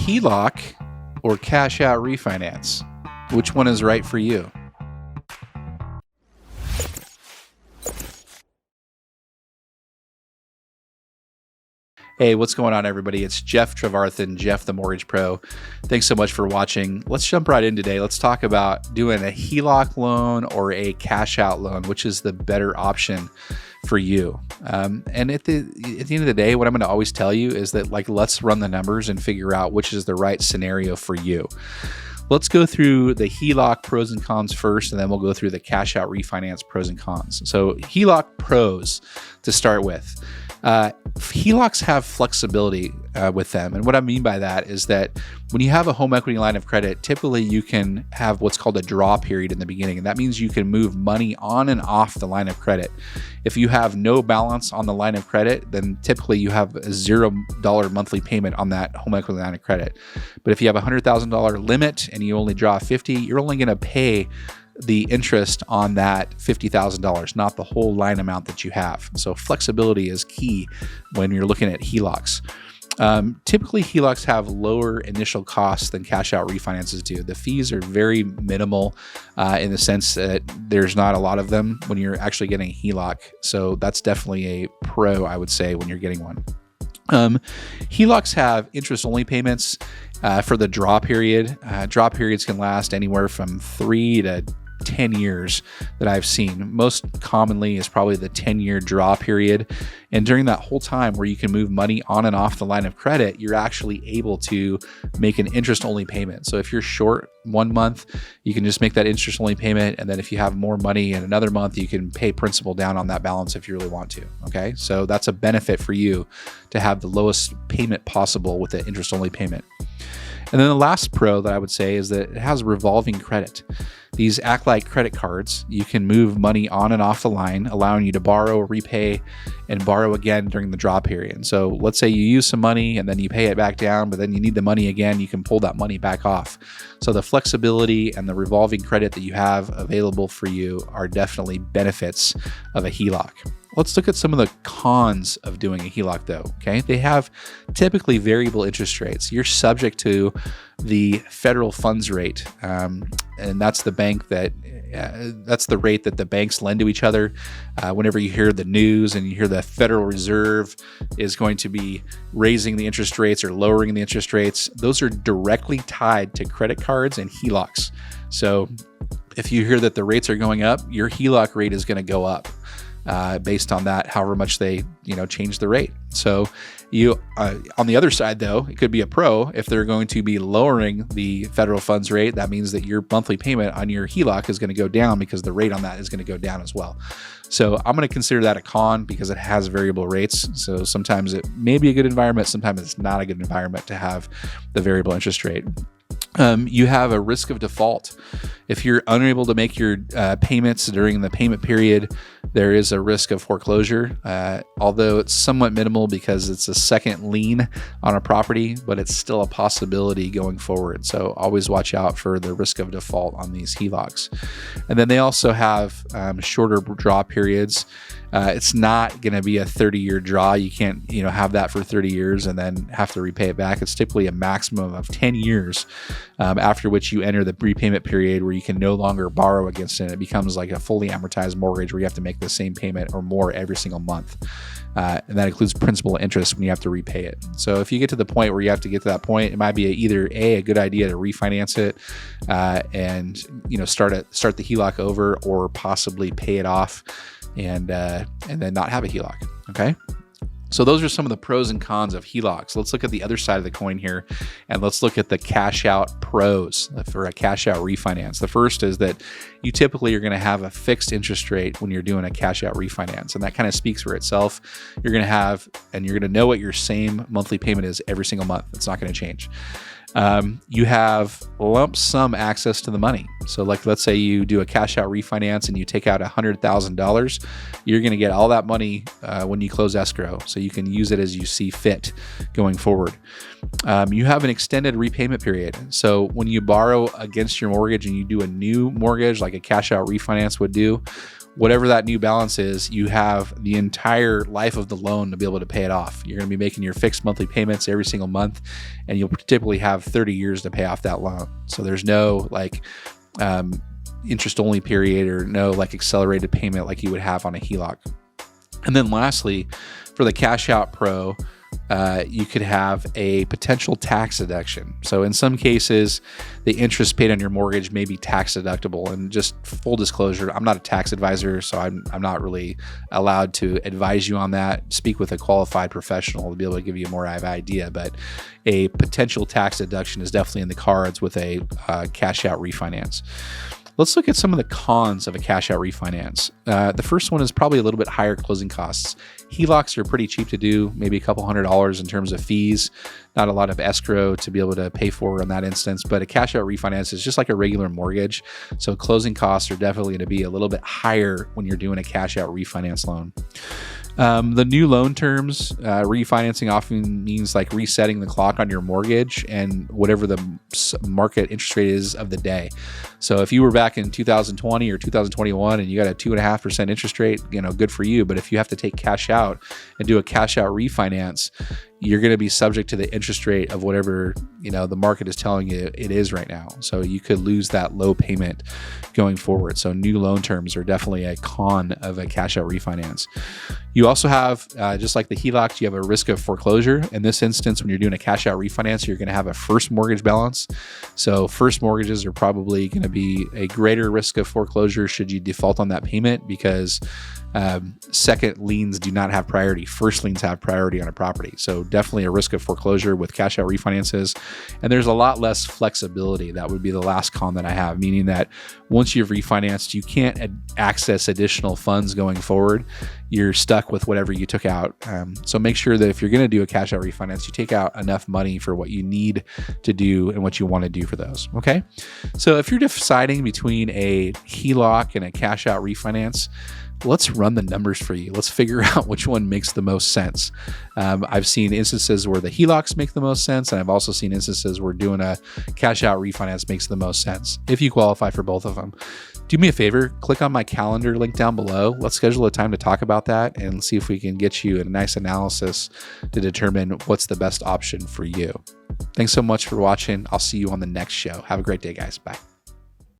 HELOC or Cash Out Refinance? Which one is right for you? Hey, what's going on, everybody? It's Jeff Trevarthen, Jeff the Mortgage Pro. Thanks so much for watching. Let's jump right in today. Let's talk about doing a HELOC loan or a cash out loan, which is the better option for you. And at the end of the day, what I'm going to always tell you is that, let's run the numbers and figure out which is the right scenario for you. Let's go through the HELOC pros and cons first, and then we'll go through the cash out refinance pros and cons. So HELOC pros to start with. HELOCs have flexibility with them. And what I mean by that is that when you have a home equity line of credit, typically you can have what's called a draw period in the beginning. And that means you can move money on and off the line of credit. If you have no balance on the line of credit, then typically you have a $0 monthly payment on that home equity line of credit. But if you have a $100,000 limit and you only draw 50, you're only going to pay the interest on that $50,000, not the whole line amount that you have. So flexibility is key when you're looking at HELOCs. Typically, HELOCs have lower initial costs than cash out refinances do. The fees are very minimal in the sense that there's not a lot of them when you're actually getting a HELOC. So that's definitely a pro, I would say, when you're getting one. HELOCs have interest-only payments for the draw period. Draw periods can last anywhere from 3 to 10 years that I've seen. Most commonly is probably the 10-year draw period. And during that whole time where you can move money on and off the line of credit, you're actually able to make an interest-only payment. So if you're short 1 month, you can just make that interest-only payment. And then if you have more money in another month, you can pay principal down on that balance if you really want to. Okay. So that's a benefit for you to have the lowest payment possible with the interest-only payment. And then the last pro that I would say is that it has revolving credit. These act like credit cards. You can move money on and off the line, allowing you to borrow, repay, and borrow again during the draw period. So let's say you use some money and then you pay it back down, but then you need the money again, you can pull that money back off. So the flexibility and the revolving credit that you have available for you are definitely benefits of a HELOC. Let's look at some of the cons of doing a HELOC though, okay? They have typically variable interest rates. You're subject to the federal funds rate, and that's the rate that the banks lend to each other. Whenever you hear the news and you hear the Federal Reserve is going to be raising the interest rates or lowering the interest rates, those are directly tied to credit cards and HELOCs. So if you hear that the rates are going up, your HELOC rate is going to go up. Based on that, however much they, change the rate. So you, on the other side though, it could be a pro if they're going to be lowering the federal funds rate. That means that your monthly payment on your HELOC is going to go down because the rate on that is going to go down as well. So I'm going to consider that a con because it has variable rates. So sometimes it may be a good environment. Sometimes it's not a good environment to have the variable interest rate. You have a risk of default. If you're unable to make your payments during the payment period, there is a risk of foreclosure, although it's somewhat minimal because it's a second lien on a property, but it's still a possibility going forward. So always watch out for the risk of default on these HELOCs. And then they also have shorter draw periods. It's not going to be a 30-year draw. You can't, have that for 30 years and then have to repay it back. It's typically a maximum of 10 years, after which you enter the repayment period where you can no longer borrow against it. It becomes like a fully amortized mortgage where you have to make the same payment or more every single month. And that includes principal and interest when you have to repay it. So if you get to the point where you have to get to that point, it might be either a good idea to refinance it and start the HELOC over, or possibly pay it off and then not have a HELOC. Okay. So those are some of the pros and cons of HELOCs. Let's look at the other side of the coin here, and let's look at the cash out pros for a cash out refinance. The first is that you typically are going to have a fixed interest rate when you're doing a cash out refinance, and that kind of speaks for itself. You're going to know what your same monthly payment is every single month. It's not going to change. You have lump sum access to the money. So let's say you do a cash out refinance and you take out $100,000, you're going to get all that money when you close escrow. So you can use it as you see fit going forward. You have an extended repayment period. So when you borrow against your mortgage and you do a new mortgage, like a cash out refinance would do, whatever that new balance is, you have the entire life of the loan to be able to pay it off. You're going to be making your fixed monthly payments every single month, and you'll typically have 30 years to pay off that loan. So there's no interest only period or no accelerated payment like you would have on a HELOC. And then lastly, for the Cash Out Pro, you could have a potential tax deduction. So in some cases, the interest paid on your mortgage may be tax deductible. And just full disclosure, I'm not a tax advisor, so I'm not really allowed to advise you on that. Speak with a qualified professional to be able to give you more of an idea. But a potential tax deduction is definitely in the cards with a cash out refinance. Let's look at some of the cons of a cash out refinance. The first one is probably a little bit higher closing costs. HELOCs are pretty cheap to do, maybe a couple $100 in terms of fees, not a lot of escrow to be able to pay for in that instance, but a cash out refinance is just like a regular mortgage. So closing costs are definitely going to be a little bit higher when you're doing a cash out refinance loan. The new loan terms, refinancing often means resetting the clock on your mortgage and whatever the market interest rate is of the day. So if you were back in 2020 or 2021 and you got a 2.5% interest rate, good for you. But if you have to take cash out and do a cash out refinance, you're going to be subject to the interest rate of whatever, the market is telling you it is right now. So you could lose that low payment going forward. So new loan terms are definitely a con of a cash out refinance. You also have, just like the HELOCs, you have a risk of foreclosure. In this instance, when you're doing a cash out refinance, you're going to have a first mortgage balance. So first mortgages are probably going to be a greater risk of foreclosure should you default on that payment, because second liens do not have priority. First liens have priority on a property. So definitely a risk of foreclosure with cash out refinances. And there's a lot less flexibility. That would be the last con that I have, meaning that once you've refinanced, you can't access additional funds going forward. You're stuck with whatever you took out. So make sure that if you're going to do a cash out refinance, you take out enough money for what you need to do and what you want to do for those. Okay. So if you're deciding between a HELOC and a cash out refinance, let's run the numbers for you. Let's figure out which one makes the most sense. I've seen instances where the HELOCs make the most sense, and I've also seen instances where doing a cash out refinance makes the most sense. If you qualify for both of them, do me a favor, click on my calendar link down below. Let's schedule a time to talk about that and see if we can get you a nice analysis to determine what's the best option for you. Thanks so much for watching. I'll see you on the next show. Have a great day, guys. Bye.